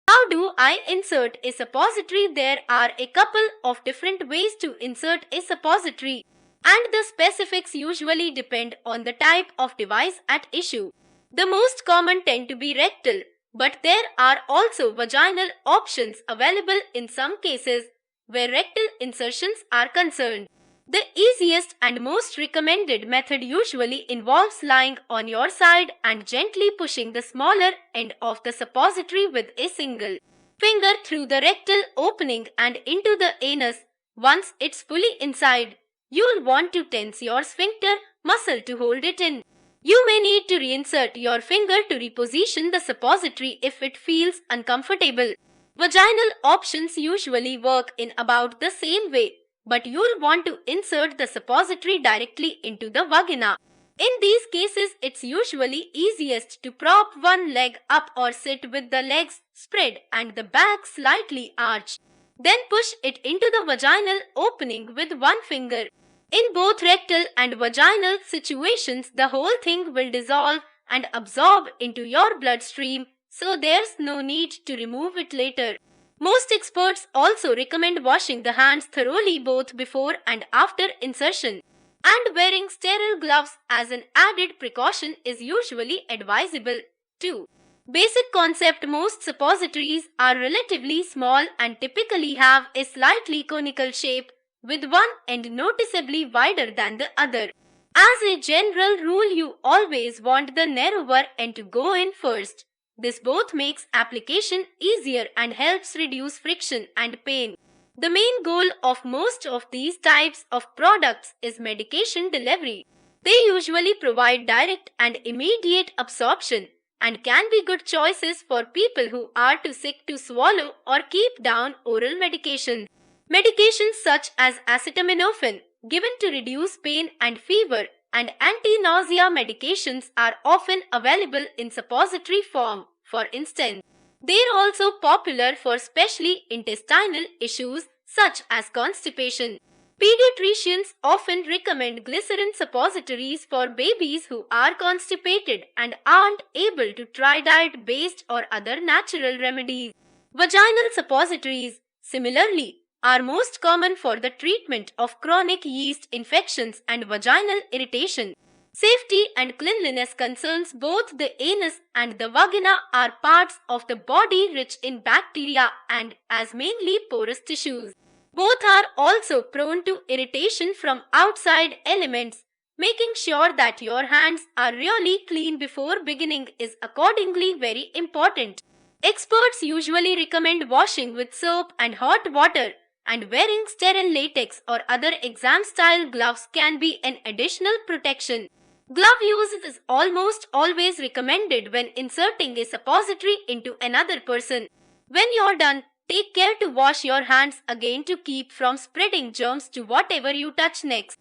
How do I insert a suppository? There are a couple of different ways to insert a suppository, and the specifics usually depend on the type of device at issue. The most common tend to be rectal, but there are also vaginal options available in some cases where rectal insertions are concerned. The easiest and most recommended method usually involves lying on your side and gently pushing the smaller end of the suppository with a single finger through the rectal opening and into the anus. Once it's fully inside, you'll want to tense your sphincter muscle to hold it in. You may need to reinsert your finger to reposition the suppository if it feels uncomfortable. Vaginal options usually work in about the same way, but you'll want to insert the suppository directly into the vagina. In these cases, it's usually easiest to prop one leg up or sit with the legs spread and the back slightly arched. Then push it into the vaginal opening with one finger. In both rectal and vaginal situations, the whole thing will dissolve and absorb into your bloodstream, so there's no need to remove it later. Most experts also recommend washing the hands thoroughly both before and after insertion, and wearing sterile gloves as an added precaution is usually advisable too. Basic concept: most suppositories are relatively small and typically have a slightly conical shape, with one end noticeably wider than the other. As a general rule, you always want the narrower end to go in first. This both makes application easier and helps reduce friction and pain. The main goal of most of these types of products is medication delivery. They usually provide direct and immediate absorption and can be good choices for people who are too sick to swallow or keep down oral medication. Medications such as acetaminophen, given to reduce pain and fever, and anti-nausea medications are often available in suppository form. For instance, they're also popular for specially intestinal issues such as constipation. Pediatricians often recommend glycerin suppositories for babies who are constipated and aren't able to try diet-based or other natural remedies. Vaginal suppositories, similarly, are most common for the treatment of chronic yeast infections and vaginal irritation. Safety and cleanliness concerns: both the anus and the vagina are parts of the body rich in bacteria and as mainly porous tissues. Both are also prone to irritation from outside elements. Making sure that your hands are really clean before beginning is accordingly very important. Experts usually recommend washing with soap and hot water, and wearing sterile latex or other exam-style gloves can be an additional protection. Glove use is almost always recommended when inserting a suppository into another person. When you're done, take care to wash your hands again to keep from spreading germs to whatever you touch next.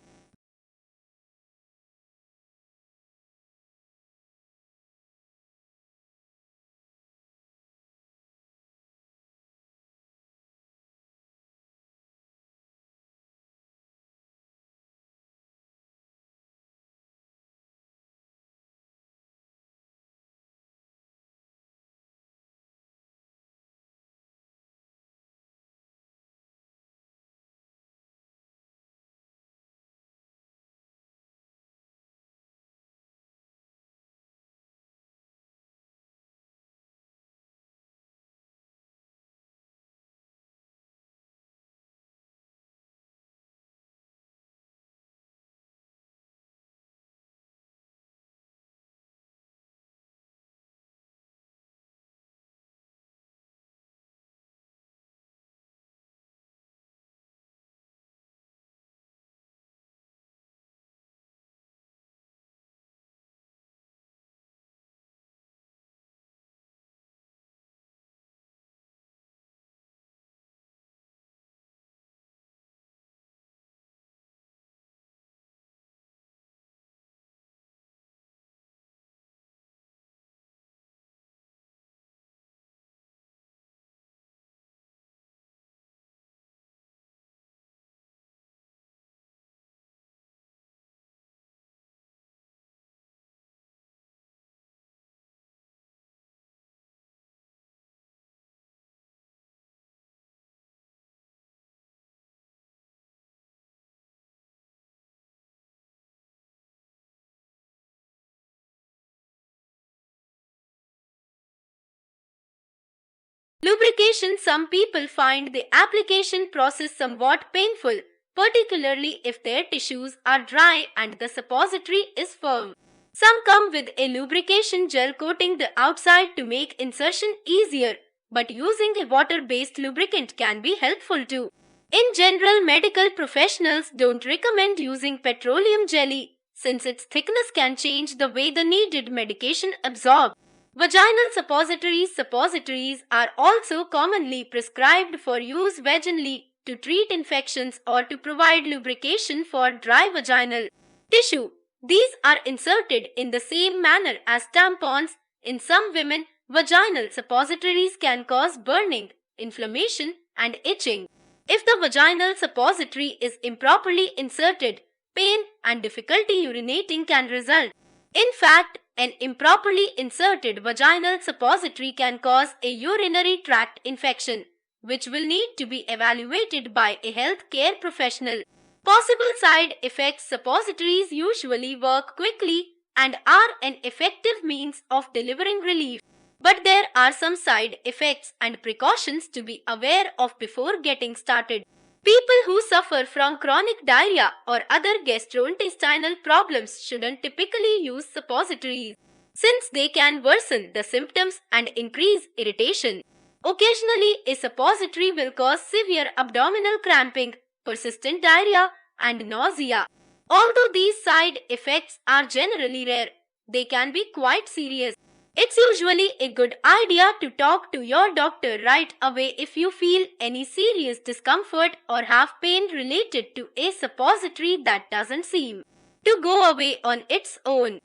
Lubrication. Some people find the application process somewhat painful, particularly if their tissues are dry and the suppository is firm. Some come with a lubrication gel coating the outside to make insertion easier, but using a water-based lubricant can be helpful too. In general, medical professionals don't recommend using petroleum jelly, since its thickness can change the way the needed medication absorbs. Vaginal suppositories. Suppositories are also commonly prescribed for use vaginally to treat infections or to provide lubrication for dry vaginal tissue. These are inserted in the same manner as tampons. In some women, vaginal suppositories can cause burning, inflammation, and itching. If the vaginal suppository is improperly inserted, pain and difficulty urinating can result. In fact, an improperly inserted vaginal suppository can cause a urinary tract infection, which will need to be evaluated by a healthcare professional. Possible side effects. Suppositories usually work quickly and are an effective means of delivering relief. But there are some side effects and precautions to be aware of before getting started. People who suffer from chronic diarrhea or other gastrointestinal problems shouldn't typically use suppositories, since they can worsen the symptoms and increase irritation. Occasionally, a suppository will cause severe abdominal cramping, persistent diarrhea, and nausea. Although these side effects are generally rare, they can be quite serious. It's usually a good idea to talk to your doctor right away if you feel any serious discomfort or have pain related to a suppository that doesn't seem to go away on its own.